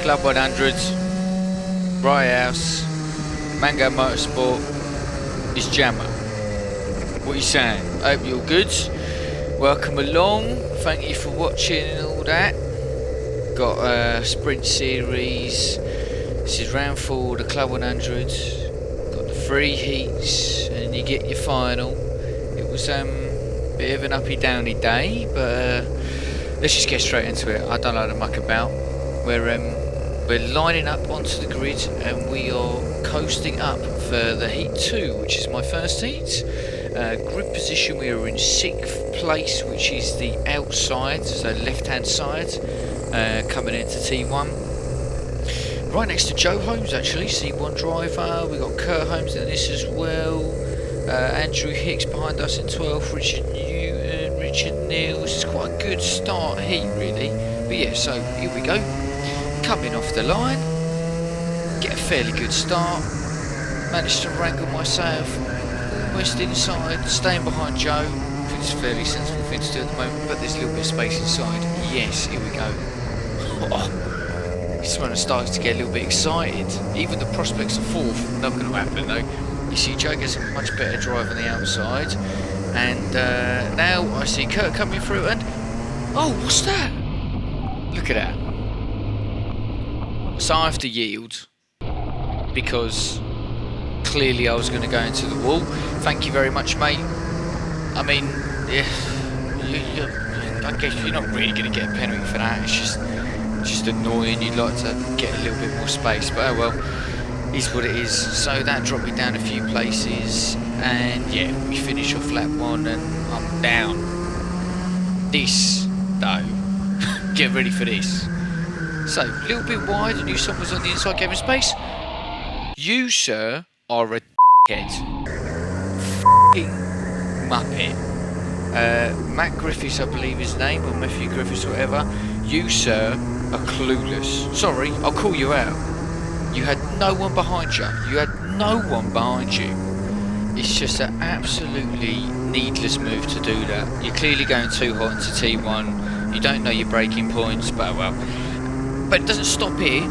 Club 100, Rye House, Mango Motorsport, is Jammer. What are you saying? I hope you're good. Welcome along. Thank you for watching and all that. Got a sprint series. This is round 4, the Club 100. Got the 3 heats, and you get your final. It was a bit of an uppy downy day, but let's just get straight into it. I don't know to muck about. We're lining up onto the grid, and we are coasting up for the heat 2, which is my first heat. Grid position, we are in 6th place, which is the outside, so left hand side, coming into T1. Right next to Joe Holmes, actually, C1 driver. We got Kurt Holmes in this as well. Andrew Hicks behind us in 12th. Richard Newton, Richard Neal. This is quite a good start heat, really. But yeah, so here we go. Coming off the line, get a fairly good start. Managed to wrangle myself almost inside, staying behind Joe. I think it's a fairly sensible thing to do at the moment, but there's a little bit of space inside. Yes, here we go. This one starts to get a little bit excited. Even the prospects of 4th, not going to happen though. You see Joe gets a much better drive on the outside, and now I see Kurt coming through, and oh, what's that? Look at that. So I have to yield because clearly I was going to go into the wall. Thank you very much, mate. I mean, yeah, I guess you're not really going to get a penalty for that. It's just annoying. You'd like to get a little bit more space, but oh well, is what it is. So that dropped me down a few places, and yeah, we finish off lap 1, and I'm down. This, though, get ready for this. So, a little bit wide, and someone's on the inside, gave him space. You, sir, are a dickhead. F***ing muppet. Matt Griffiths, I believe his name, or Matthew Griffiths, or whatever. You, sir, are clueless. Sorry, I'll call you out. You had no one behind you. You had no one behind you. It's just an absolutely needless move to do that. You're clearly going too hot into T1. You don't know your braking points, but well. But it doesn't stop here.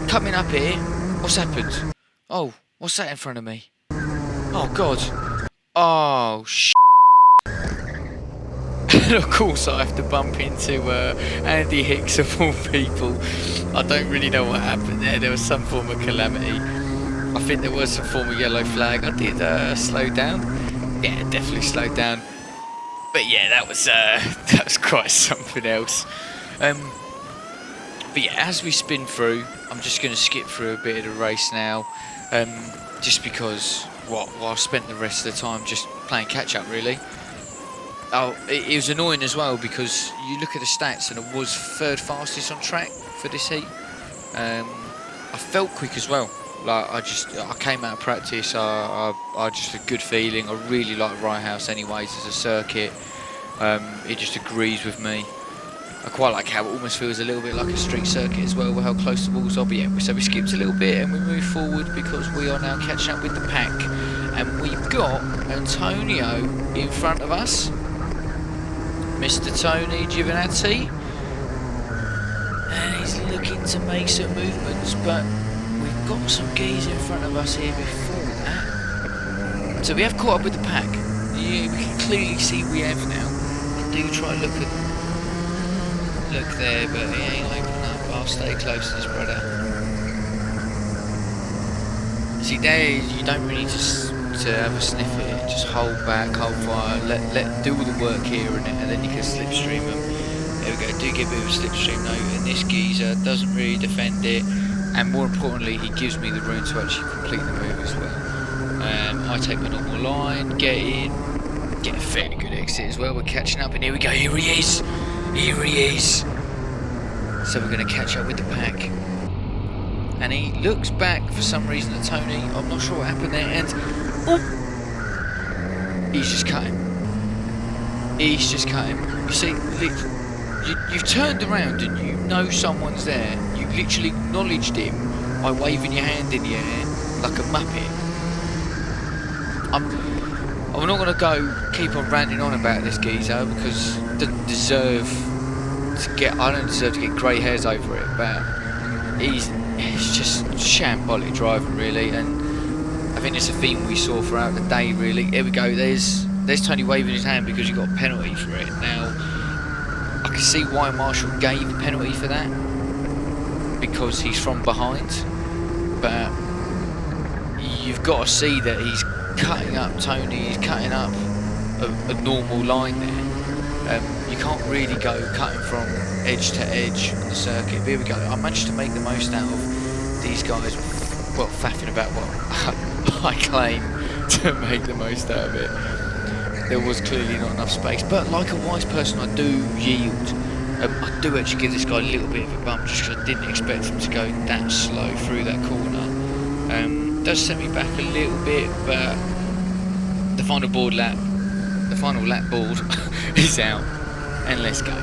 Coming up here, what's happened? Oh, what's that in front of me? Oh, God. Oh, And of course I have to bump into Andy Hicks of all people. I don't really know what happened there. There was some form of calamity. I think there was some form of yellow flag. I did slow down. Yeah, definitely slowed down. But yeah, that was quite something else. But yeah, as we spin through, I'm just going to skip through a bit of the race now, just because I spent the rest of the time just playing catch up, really. Oh, it was annoying as well because you look at the stats and it was 3rd fastest on track for this heat. I felt quick as well. Like I came out of practice. I just a good feeling. I really like Rye House anyways as a circuit. It just agrees with me. I quite like how it almost feels a little bit like a street circuit as well, with how close the walls are. But yeah, so we skipped a little bit and we moved forward because we are now catching up with the pack. And we've got Antonio in front of us. Mr. Tony Giovinazzi. And he's looking to make some movements, but we've got some geese in front of us here before that. So we have caught up with the pack. Yeah, we can clearly see we have now. I do try to look there, but he ain't opening up. I'll stay close to this brother. See, there you don't really just to have a sniff at it. Just hold back, hold fire, let do all the work here and then you can slipstream them. There we go. Do get a bit of a slipstream though, and this geezer doesn't really defend it, and more importantly, he gives me the room to actually complete the move as well. I take my normal line, get in, get a fairly good exit as well. We're catching up, and here we go. Here he is. Here he is. So we're going to catch up with the pack. And he looks back for some reason at Tony. I'm not sure what happened there. And oh, he's just cut him. He's just cut him. You see, you've turned around and you know someone's there. You literally acknowledged him by waving your hand in the air like a muppet. I'm not going to go keep on ranting on about this geezer because I don't deserve to get grey hairs over it, but he's just shambolic driving really, and I think it's a theme we saw throughout the day really. Here we go, there's Tony waving his hand because he got a penalty for it. Now, I can see why Marshall gave a penalty for that, because he's from behind, but you've got to see that he's cutting up Tony, he's cutting up a normal line there. You can't really go cutting from edge to edge on the circuit. But here we go, I managed to make the most out of these guys, well, faffing about what I claim to make the most out of it. There was clearly not enough space, but like a wise person I do yield. I do actually give this guy a little bit of a bump just because I didn't expect him to go that slow through that corner. Does set me back a little bit, but the final lap board is out, and let's go.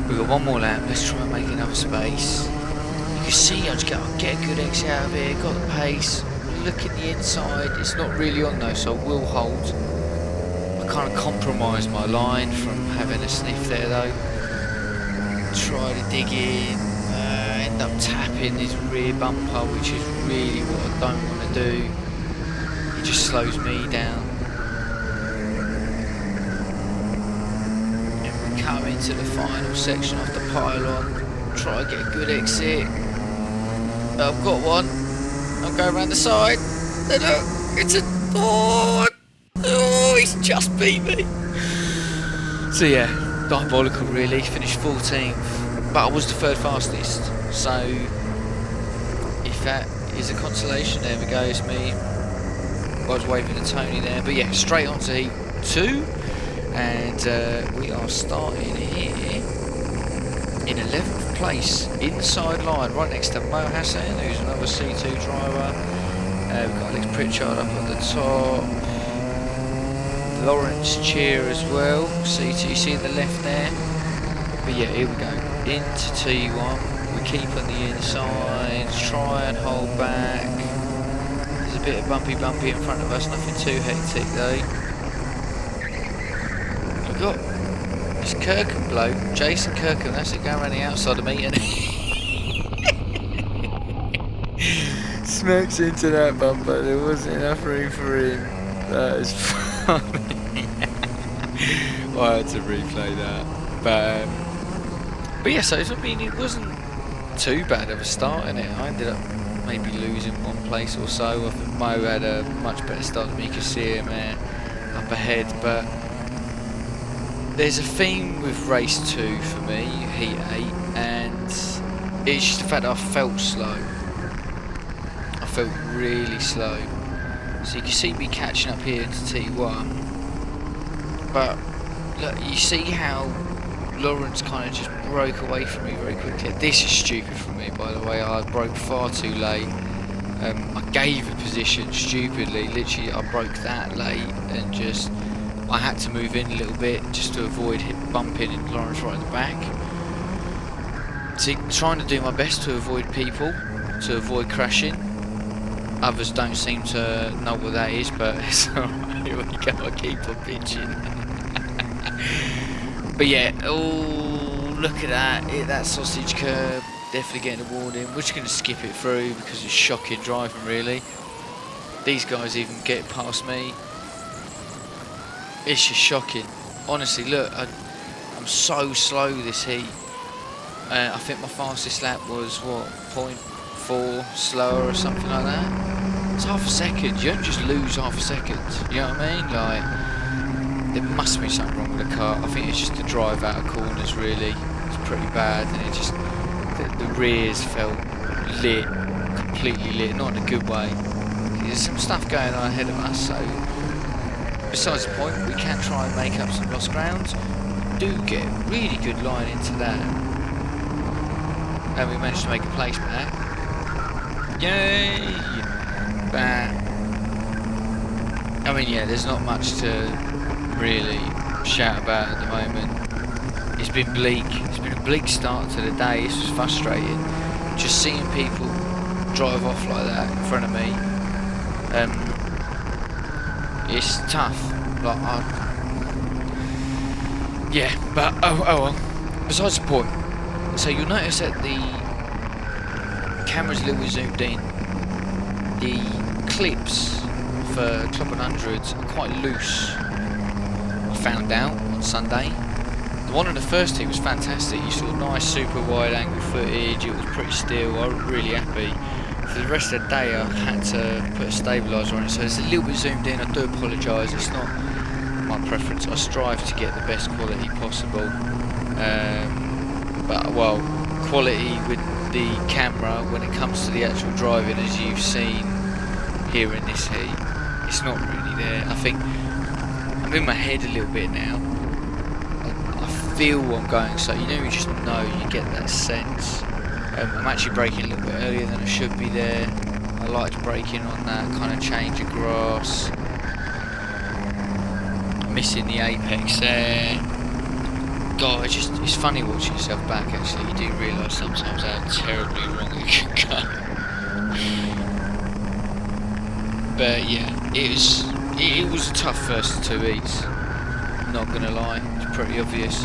We've got one more lap, let's try and make enough space. You can see I just get a good exit out of it, got the pace, look at the inside, it's not really on though, so I will hold. I kind of compromised my line from having a sniff there though. Try to dig in, end up tapping his rear bumper, which is really what I don't want to do. It just slows me down. And we come into the final section of the pylon, try to get a good exit. I've got one, I'm going around the side, and look, it's a, oh, he's just beat me. So yeah, diabolical really, finished 14th, but I was the third fastest, so if that is a consolation, there we go, it's me. I was waving to Tony there, but yeah, straight on to heat 2, and we are starting here in 11th place, inside line, right next to Mo Hassan, who's another C2 driver. We've got Alex Pritchard up at the top, Lawrence Cheer as well, C2, you see the left there. But yeah, here we go, into T1, we keep on the inside, try and hold back. There's a bit of bumpy in front of us, nothing too hectic though. We've got this Kirkham bloke, Jason Kirkham, that's it, going around the outside of me, and smacks into that bumper, there wasn't enough room for him. That is funny. Well, I had to replay that. But yeah, so I mean, it wasn't too bad of a start in it. I ended up maybe losing one place or so. I think Mo had a much better start than me. You could see him up ahead, but there's a theme with race 2 for me, heat 8, and it's just the fact that I felt slow. I felt really slow. So you can see me catching up here into T1, but look, you see how Lawrence kind of just broke away from me very quickly. This is stupid from me, by the way. I broke far too late. I gave a position stupidly. Literally, I broke that late, and just I had to move in a little bit just to avoid bumping into Lawrence right at the back. So trying to do my best to avoid people, to avoid crashing. Others don't seem to know what that is, but it's alright, here we go, I keep on pitching. But yeah, oh, look at that, hit that sausage curb, definitely getting a warning. We're just going to skip it through because it's shocking driving really. These guys even get past me. It's just shocking. Honestly, look, I'm so slow this heat. I think my fastest lap was, what, 0.4 slower or something like that. It's half a second. You don't just lose half a second. You know what I mean? Like, there must be something wrong with the car. I think it's just the drive out of corners, really. It's pretty bad, and it just the rears felt lit, completely lit, not in a good way. There's some stuff going on ahead of us, so besides the point, we can try and make up some lost ground. We do get a really good line into that, and we managed to make a place back. Yay! But I mean, yeah, there's not much to really shout about at the moment. It's been bleak. It's been a bleak start to the day. This was frustrating. Just seeing people drive off like that in front of me. It's tough. Like, yeah, but oh well. Besides the point. So you'll notice that camera's a little bit zoomed in. The clips for Club 100 are quite loose. I found out on Sunday. The one on the first heat was fantastic. You saw nice super wide angle footage. It was pretty still. I was really happy. For the rest of the day I had to put a stabiliser on it, so it's a little bit zoomed in. I do apologise. It's not my preference. I strive to get the best quality possible. But well, quality with the camera when it comes to the actual driving, as you've seen here in this heat, it's not really there. I think I'm in my head a little bit now. I feel I'm going, so you just know, you get that sense. I'm actually braking a little bit earlier than I should be there. I liked braking on that kind of change of grass. Missing the apex there. God, it's funny watching yourself back actually. You do realise sometimes how terribly wrong it can go. But yeah, it was a tough first 2 heats. Not gonna lie, it's pretty obvious.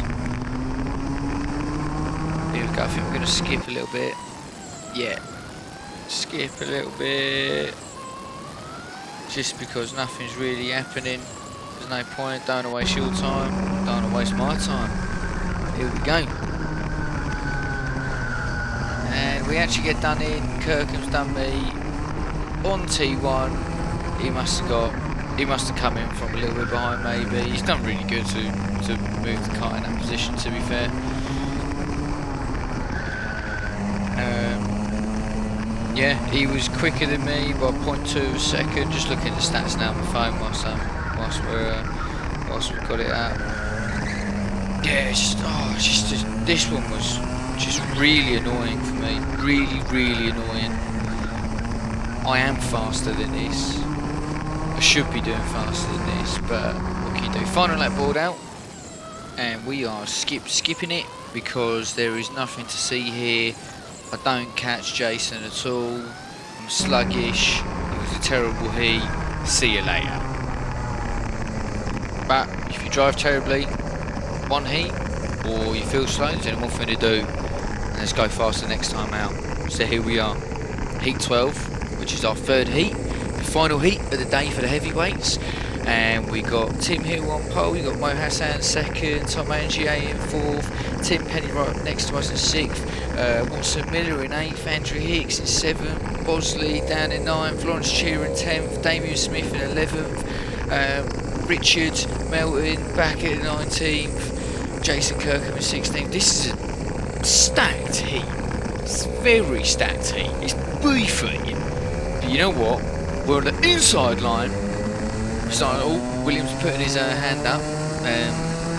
Here we go, I think we're gonna skip a little bit. Yeah, skip a little bit. Just because nothing's really happening. There's no point, don't want to waste your time, don't want to waste my time. Here we go. And we actually get done in. Kirkham's done me on T1. He must have come in from a little bit behind maybe. He's done really good to move the car in that position, to be fair. Yeah, he was quicker than me by 0.2 of a second. Just looking at the stats now on my phone whilst we've got it out. Yeah, this one was just really annoying for me. Really annoying. I am faster than this. I should be doing faster than this, but what can you do? Final lap board out, and we are skipping it because there is nothing to see here. I don't catch Jason at all. I'm sluggish. It was a terrible heat. See you later. But if you drive terribly one heat, or you feel slow, there's only one thing to do, and let's go faster next time out. So here we are, heat 12, which is our third heat, the final heat of the day for the heavyweights. And we got Tim Hill on pole, we got Mo Hassan second, Tom Angier in fourth, Tim Penny right up next to us in sixth, Watson Miller in eighth, Andrew Hicks in seventh, Bosley down in ninth, Lawrence Shearer in 10th, Damien Smith in 11th, Richard Melton back at 19th, Jason Kirkham in 16th. This is a stacked heat. It's a very stacked heat. It's beefy. But you know what? We're on the inside line. Williams putting his hand up.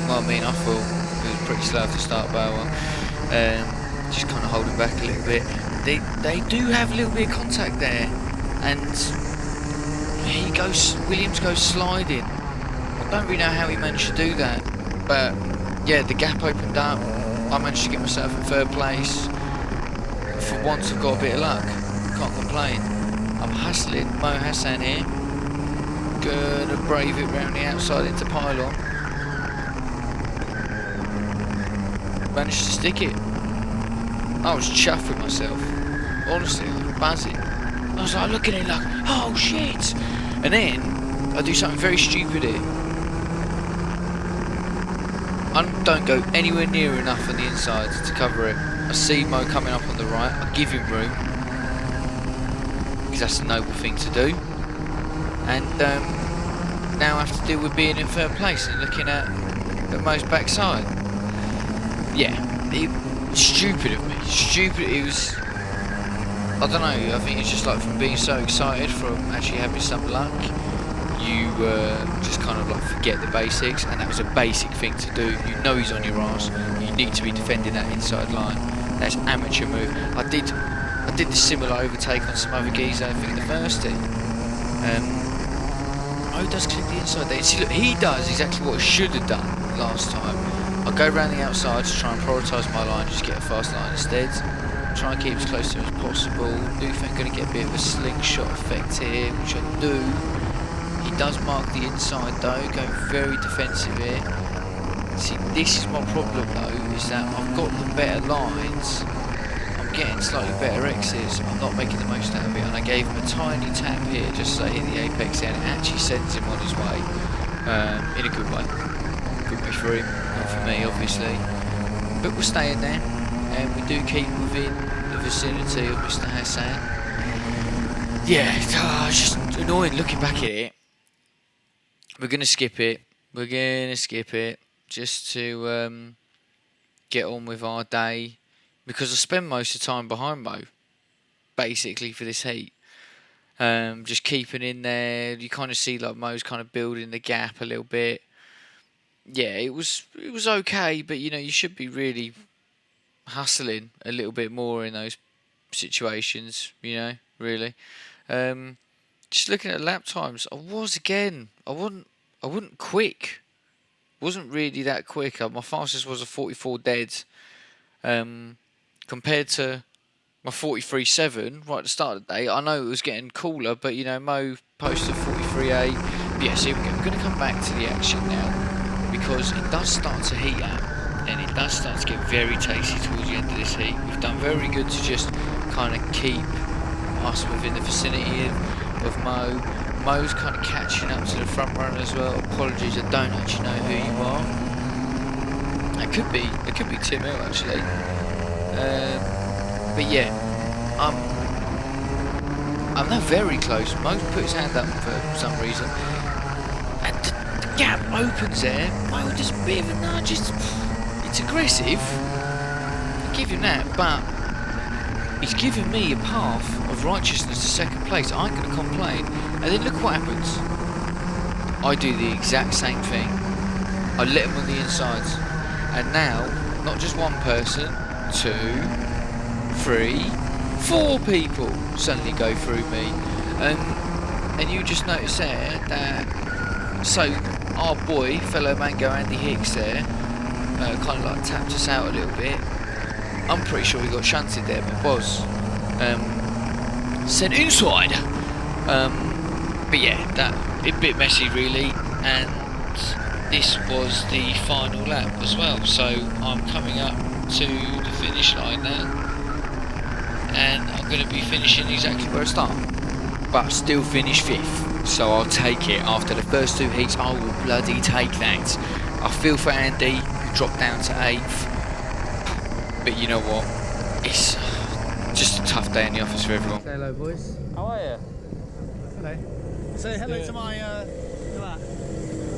Well, I mean, I thought it was pretty slow to start, but just kind of holding back a little bit. They do have a little bit of contact there, and Williams goes sliding. I don't really know how he managed to do that, but yeah, the gap opened up. I managed to get myself in third place. For once, I've got a bit of luck. Can't complain. I'm hustling Mo Hassan here. Gonna brave it round the outside into pylon. Managed to stick it. I was chuffed with myself. Honestly, I was buzzing. I was like looking at it like, oh shit! And then I do something very stupid here. I don't go anywhere near enough on the inside to cover it. I see Mo coming up on the right. I give him room because that's a noble thing to do. And now I have to deal with being in third place and looking at Mo's backside. Yeah, stupid of me. Stupid. It was. I don't know. I think it's just like from being so excited from actually having some luck, you just kind of like forget the basics, and that was a basic thing to do. You know he's on your arse. You need to be defending that inside line. That's amateur move. I did the similar overtake on some other geezer, I think in the first heat. Oh, he does clip the inside there. See, look, he does exactly what I should have done last time. I go around the outside to try and prioritise my line, just get a fast line instead. Try and keep as close to him as possible. Do think I'm going to get a bit of a slingshot effect here, which I do. He does mark the inside though, going very defensive here. See, this is my problem though, is that I've got the better lines. I'm getting slightly better exits, I'm not making the most out of it, and I gave him a tiny tap here just so I hit the apex there, and it actually sends him on his way, in a good way. Good way for him, not for me obviously, but we're staying there, and we do keep within the vicinity of Mr. Hassan. Yeah, it's just annoying looking back at it. We're going to skip it, just to get on with our day, because I spend most of the time behind Mo, basically, for this heat. Just keeping in there. You kind of see like Mo's kind of building the gap a little bit. Yeah, it was okay, but you know, you should be really hustling a little bit more in those situations, you know, really. Just looking at lap times, I wasn't quick. Wasn't really that quick. My fastest was a 44 dead. Compared to my 43.7 right at the start of the day. I know it was getting cooler, but you know, Mo posted 43.8. Yeah, so we're going to come back to the action now, because it does start to heat up, and it does start to get very tasty towards the end of this heat. We've done very good to just kind of keep us within the vicinity of Mo. Mo's kind of catching up to the front runner as well. Apologies, I don't actually know who you are. It could be Tim Hill actually. But yeah, I'm now very close. Mo put his hand up for some reason, and the gap opens there. Mo does a bit of a nudge. It's aggressive. I give him that, but he's giving me a path of righteousness to second place. I ain't going to complain. And then look what happens. I do the exact same thing. I let him on the insides. And now, not just one person, 2, 3, 4 people suddenly go through me. And you just notice there that, so our boy, fellow Mango Andy Hicks there, kind of like tapped us out a little bit. I'm pretty sure he got shunted there, but was sent inside. But yeah, that a bit messy really, and this was the final lap as well. So I'm coming up to the finish line now, and I'm going to be finishing exactly where I started, but still finish 5th. So I'll take it. After the first 2 heats, I will bloody take that. I feel for Andy, who dropped down to 8th. But you know what? It's just a tough day in the office for everyone. Say hello, boys. How are you? Hello. Say hello to my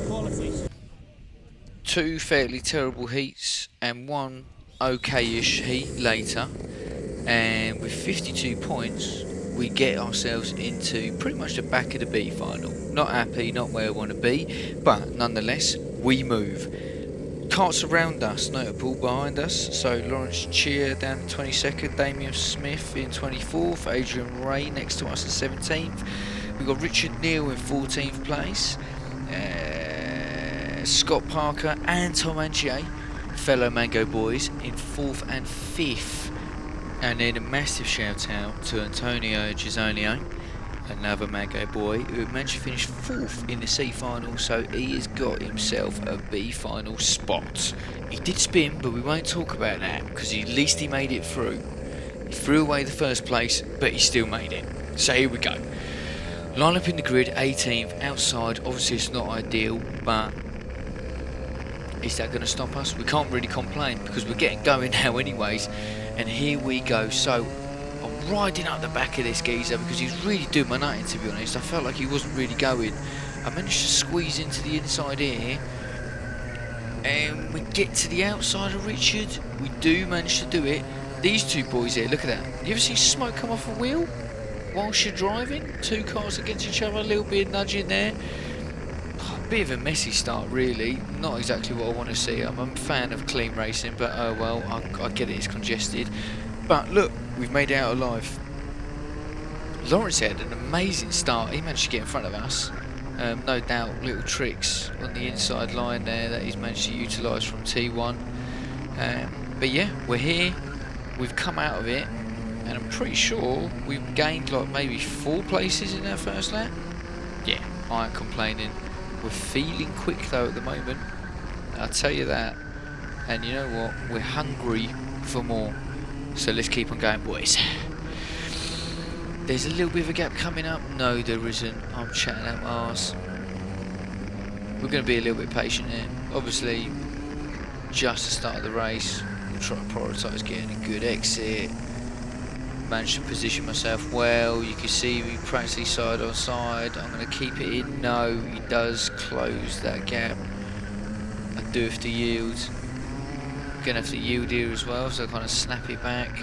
quality. 2 fairly terrible heats and 1 okay-ish heat later, and with 52 points, we get ourselves into pretty much the back of the B final. Not happy, not where I want to be, but nonetheless, we move. Carts around us, notable behind us, so Lawrence Cheer down to 22nd, Damien Smith in 24th, Adrian Ray next to us in 17th, we've got Richard Neal in 14th place, Scott Parker and Tom Angier, fellow Mango boys, in 4th and 5th, and then a massive shout out to Antonio Gisonio, another Mango boy who managed to finish 4th in the C final, so he has got himself a B final spot. He did spin, but we won't talk about that because at least he made it through. He threw away the first place, but he still made it. So here we go. Line up in the grid, 18th, outside. Obviously it's not ideal, but is that going to stop us? We can't really complain because we're getting going now anyways. And here we go. So I'm riding up the back of this geezer because he's really doing my nutting, to be honest. I felt like he wasn't really going. I managed to squeeze into the inside here, and we get to the outside of Richard. We do manage to do it. These 2 boys here, look at that. You ever see smoke come off a wheel whilst you're driving? 2 cars against each other, a little bit of nudging there. A bit of a messy start really, not exactly what I want to see. I'm a fan of clean racing, but oh well, I get it, it's congested. But look, we've made it out alive. Lawrence had an amazing start. He managed to get in front of us. No doubt little tricks on the inside line there that he's managed to utilise from T1. But yeah, we're here. We've come out of it, and I'm pretty sure we've gained like maybe 4 places in our first lap. Yeah, I ain't complaining. We're feeling quick though at the moment, I'll tell you that. And you know what? We're hungry for more. So let's keep on going, boys. There's a little bit of a gap coming up. No, there isn't. I'm chatting out my arse. We're going to be a little bit patient here. Obviously, just the start of the race. We'll try to prioritise getting a good exit. Managed to position myself well. You can see me practically side on side. I'm going to keep it in. No, he does close that gap. I do have to yield. I'm going to have to yield here as well, so I kind of snap it back.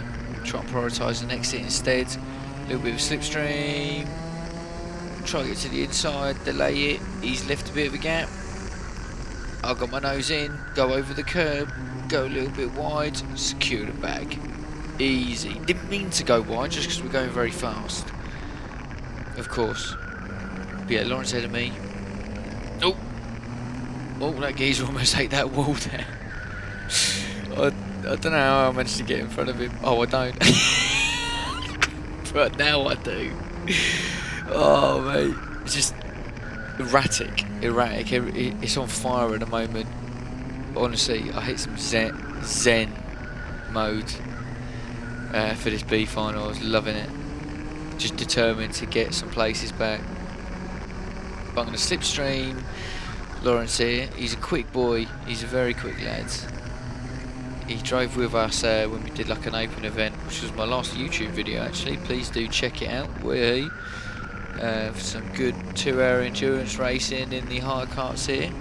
Try and prioritise an exit instead. A little bit of a slipstream. Try to get to the inside, delay it. He's left a bit of a gap. I've got my nose in, go over the curb, go a little bit wide, secure the bag. Easy. Didn't mean to go wide just because we're going very fast. Of course. But yeah, Lawrence ahead of me. Oh! Oh, that geezer almost ate that wall there. I don't know how I managed to get in front of him. Oh, I don't. But now I do. Oh, mate. It's just erratic. It's on fire at the moment. Honestly, I hit some zen mode for this B final. I was loving it. Just determined to get some places back. But I'm going to slipstream Lawrence here. He's a quick boy. He's a very quick lad. He drove with us when we did like an open event, which was my last YouTube video actually. Please do check it out. For some good 2-hour endurance racing in the hard carts here.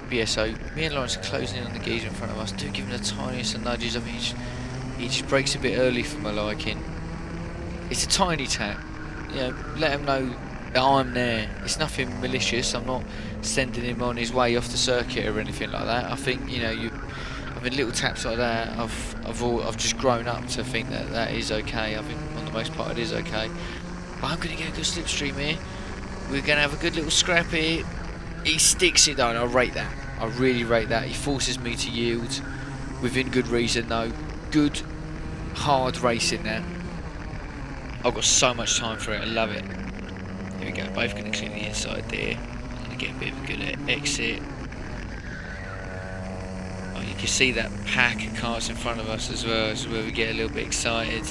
But yeah, so me and Lawrence are closing in on the geezer in front of us. Do give him the tiniest of nudges. I mean, he just brakes a bit early for my liking. It's a tiny tap. You know, let him know that I'm there. It's nothing malicious. I'm not sending him on his way off the circuit or anything like that. I think, you know, I mean, little taps like that, I've just grown up to think that that is okay. I think on the most part it is okay. But I'm going to get a good slipstream here. We're going to have a good little scrap here. He sticks it though, and I rate that. I really rate that. He forces me to yield within good reason though. Good, hard racing there. I've got so much time for it. I love it. Here we go. Both going to clean the inside there. I'm going to get a bit of a good exit. You can see that pack of cars in front of us as well. This is where we get a little bit excited.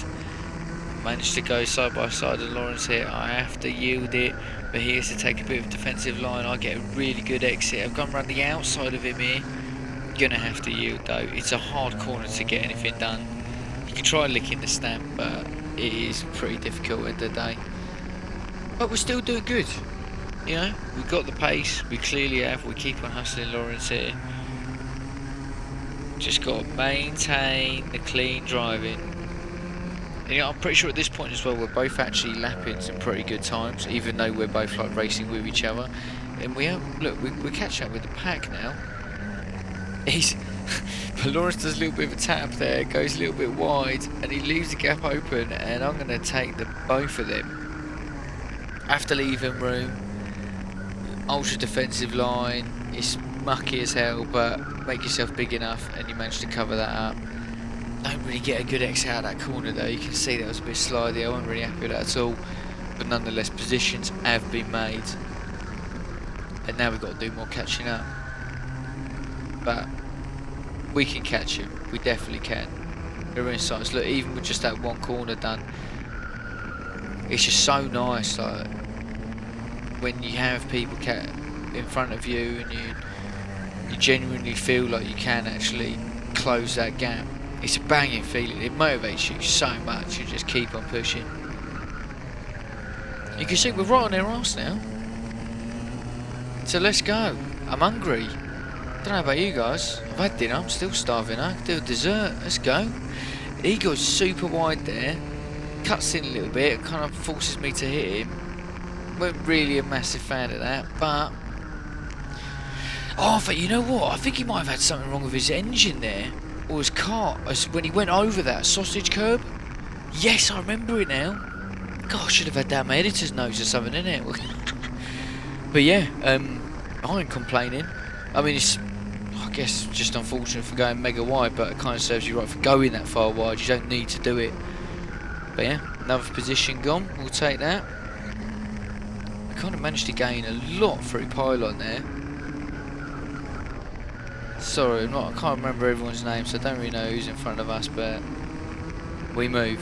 Managed to go side by side with Lawrence here. I have to yield it, but he has to take a bit of a defensive line. I get a really good exit. I've gone around the outside of him here. Gonna have to yield though. It's a hard corner to get anything done. You can try licking the stamp, but it is pretty difficult at the day. But we're still doing good. You know, we've got the pace. We clearly have. We keep on hustling Lawrence here. Just got to maintain the clean driving. And, you know, I'm pretty sure at this point as well we're both actually lapping some pretty good times, even though we're both like racing with each other. And we have, look, we're catching up with the pack now. But Lawrence does a little bit of a tap there, goes a little bit wide, and he leaves the gap open. And I'm going to take both of them. I have to leave him room. Ultra defensive line. It's mucky as hell, but make yourself big enough and you manage to cover that up. Don't really get a good exit out of that corner though. You can see that was a bit slidey. I wasn't really happy with that at all, but nonetheless positions have been made and now we've got to do more catching up. But we can catch him. We definitely can. We're in sights. Look, even with just that one corner done, it's just so nice like when you have people in front of you and you genuinely feel like you can actually close that gap. It's a banging feeling. It motivates you so much. You just keep on pushing. You can see we're right on their arse now. So let's go. I'm hungry. Don't know about you guys. I've had dinner. I'm still starving. I can do a dessert. Let's go. He goes super wide there. Cuts in a little bit. Kind of forces me to hit him. Weren't really a massive fan of that, but oh, but you know what? I think he might have had something wrong with his engine there, or his car, when he went over that sausage curb. Yes, I remember it now. God, I should have had that on my editor's notes or something, innit? But yeah, I ain't complaining. I mean, it's, I guess, just unfortunate for going mega wide, but it kind of serves you right for going that far wide. You don't need to do it. But yeah, another position gone. We'll take that. I kind of managed to gain a lot through pylon there. Sorry, I can't remember everyone's name, so I don't really know who's in front of us, but we move.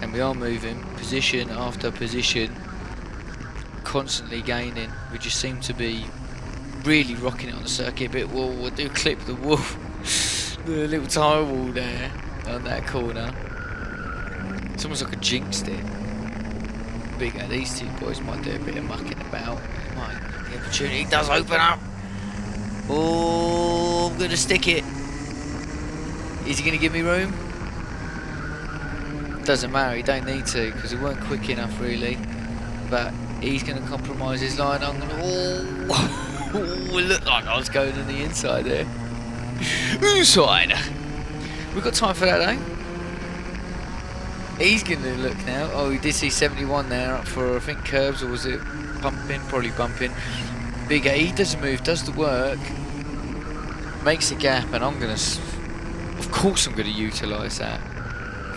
And we are moving, position after position, constantly gaining. We just seem to be really rocking it on the circuit. But we'll do clip the wall, the little tyre wall there on that corner. It's almost like a jinxed it. Big these two boys might do a bit of mucking about. The opportunity does open up. Oh, I'm gonna stick it. Is he gonna give me room? Doesn't matter, he don't need to because he weren't quick enough really. But he's going to compromise his line. I'm going to... Oh, it looked like I was going on the inside there. Inside. We've got time for that though. He's going to look now. Oh, he did see 71 there up for, I think, curbs, or was it bumping? Probably bumping. Bigger. He doesn't move, does the work. Makes a gap, and I'm going to... Of course I'm going to utilise that.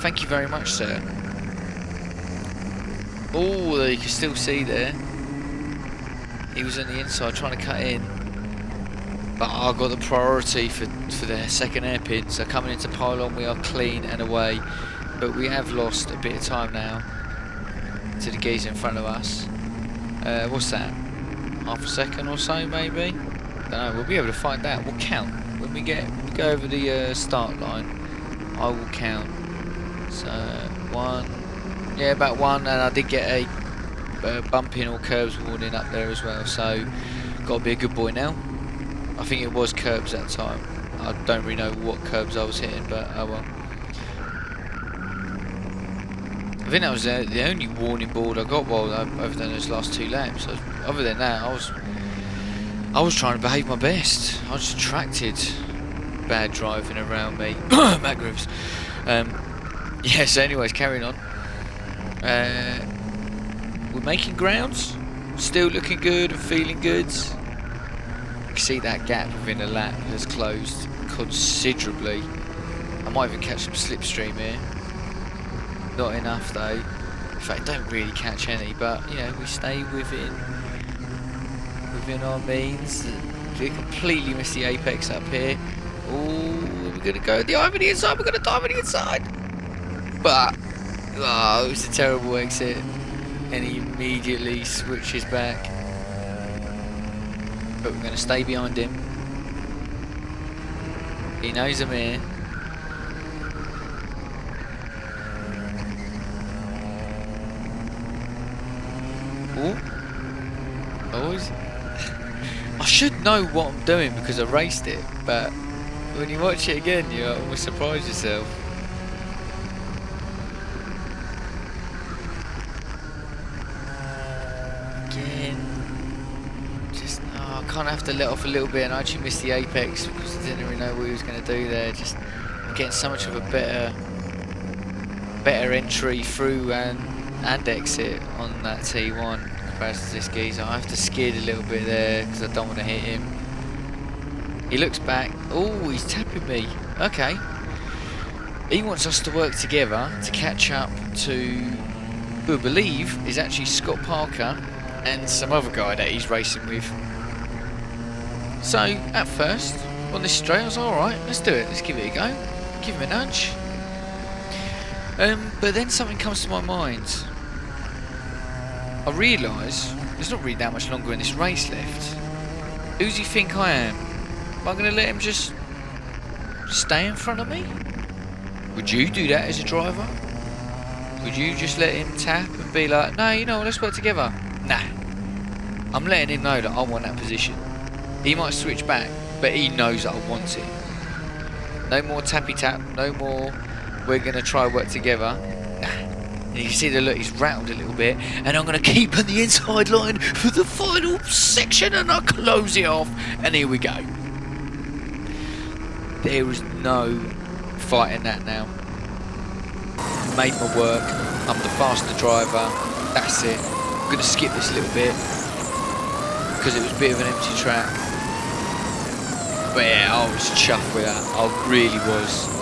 Thank you very much, sir. Oh, you can still see there. He was on the inside trying to cut in. But I got the priority for their second hairpin. So coming into pylon, we are clean and away. But we have lost a bit of time now to the geese in front of us. What's that? Half a second or so, maybe? Don't know. We'll be able to find out. We'll count when we go over the start line. I will count. So 1, yeah, about 1, and I did get a bumping or curbs warning up there as well. So got to be a good boy now. I think it was curbs that time. I don't really know what curbs I was hitting, but oh well. I think that was the only warning board I got while over those last 2 laps. So other than that, I was trying to behave my best. I just attracted bad driving around me. Matt Grooves. Yeah, so anyways, carrying on. We're making grounds. Still looking good and feeling good. You can see that gap within a lap has closed considerably. I might even catch some slipstream here. Not enough though. In fact, don't really catch any, but you know, we stay within our means. We completely missed the apex up here. Oh, we're gonna go dive on the inside. We're gonna dive on the inside. But oh, it was a terrible exit, and he immediately switches back. But we're going to stay behind him. He knows I'm here. Oh, I should know what I'm doing because I raced it, but when you watch it again, you almost surprise yourself. I kind of have to let off a little bit, and I actually missed the apex because I didn't really know what he was going to do there. Just getting so much of a better entry through and exit on that T1 compared to this geezer. I have to skid a little bit there because I don't want to hit him. He looks back. Oh, he's tapping me. Okay. He wants us to work together to catch up to who I believe is actually Scott Parker and some other guy that he's racing with. So, at first, on this straight, I was like, alright, let's do it, let's give it a go, give him a nudge. But then something comes to my mind. I realise there's not really that much longer in this race left. Who does he think I am? Am I going to let him just stay in front of me? Would you do that as a driver? Would you just let him tap and be like, no, you know what, let's work together? Nah. I'm letting him know that I want that position. He might switch back, but he knows that I want it. No more tappy tap, no more we're going to try work together. Nah. And you can see the look, he's rattled a little bit, and I'm going to keep on the inside line for the final section, and I'll close it off, and here we go. There is no fighting that now. Made my work, I'm the faster driver, that's it. I'm going to skip this little bit, because it was a bit of an empty track. But yeah, I was chuffed with that, I really was.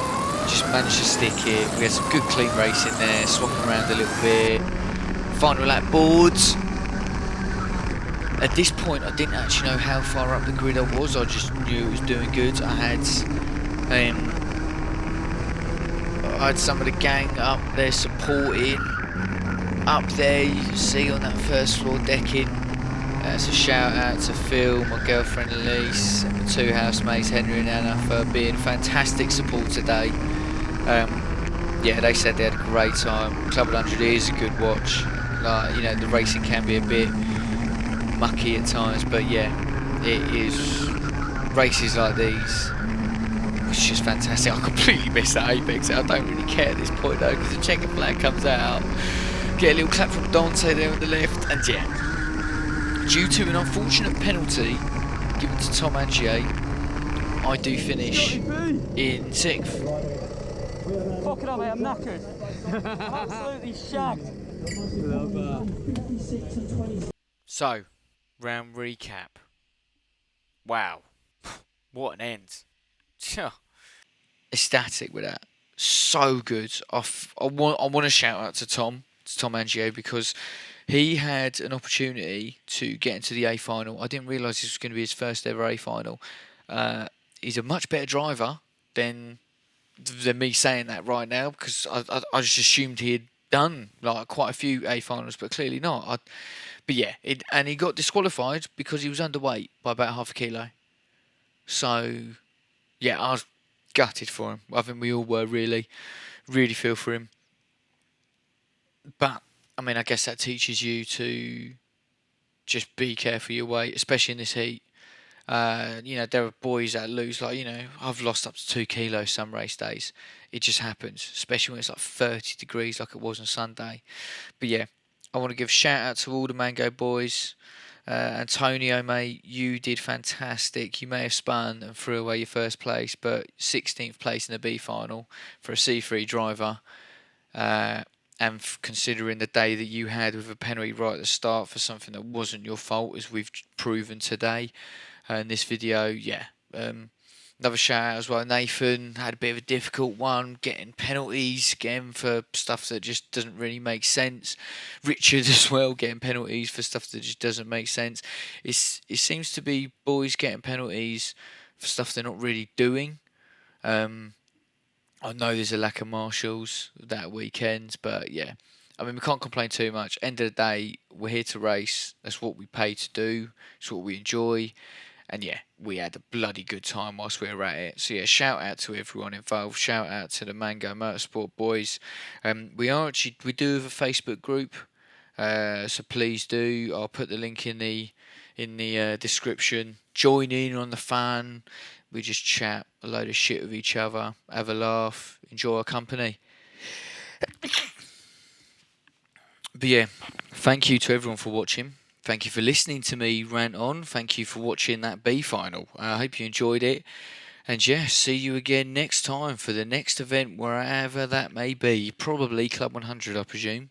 Just managed to stick it, we had some good clean racing there, swapping around a little bit. Final lap boards. At this point I didn't actually know how far up the grid I was, I just knew it was doing good. I had, I had some of the gang up there supporting. Up there, you can see on that first floor decking. It's a shout out to Phil, my girlfriend Elise, and my 2 housemates Henry and Anna for being fantastic support today. Yeah, they said they had a great time. Club 100 is a good watch. Like, you know, the racing can be a bit mucky at times, but yeah, it is. Races like these, it's just fantastic. I completely missed that apex. I don't really care at this point though, because the checker flag comes out. Get a little clap from Dante there on the left, and yeah, due to an unfortunate penalty given to Tom Angier, I do finish in 6th. Fucking hell, mate, I'm knackered. I'm absolutely shagged. So, round recap. Wow, what an end. Ecstatic with that. So good. I want to shout out to Tom Angier, because he had an opportunity to get into the A final. I didn't realise this was going to be his first ever A final. He's a much better driver than me saying that right now, because I just assumed he had done like quite a few A finals, but clearly not. But yeah, and he got disqualified because he was underweight by about half a kilo. So yeah, I was gutted for him. I think we all were, really feel for him. But I mean, I guess that teaches you to just be careful your weight, especially in this heat. You know, there are boys that lose, like, you know, I've lost up to 2 kilos some race days. It just happens, especially when it's like 30 degrees like it was on Sunday. But yeah, I want to give a shout out to all the Mango boys. Antonio, mate, you did fantastic. You may have spun and threw away your first place, but 16th place in the B final for a C3 driver. And considering the day that you had with a penalty right at the start for something that wasn't your fault, as we've proven today in this video, yeah. Another shout out as well. Nathan had a bit of a difficult one, getting penalties again for stuff that just doesn't really make sense. Richard as well, getting penalties for stuff that just doesn't make sense. It seems to be boys getting penalties for stuff they're not really doing. I know there's a lack of marshals that weekend, but yeah. I mean, we can't complain too much. End of the day, we're here to race. That's what we pay to do. It's what we enjoy. And yeah, we had a bloody good time whilst we were at it. So yeah, shout out to everyone involved. Shout out to the Mango Motorsport boys. We do have a Facebook group, so please do. I'll put the link in the description. Join in on the fun. We just chat a load of shit with each other, have a laugh, enjoy our company. But yeah, thank you to everyone for watching. Thank you for listening to me rant on. Thank you for watching that B final. I hope you enjoyed it. And yeah, see you again next time for the next event, wherever that may be. Probably Club 100, I presume.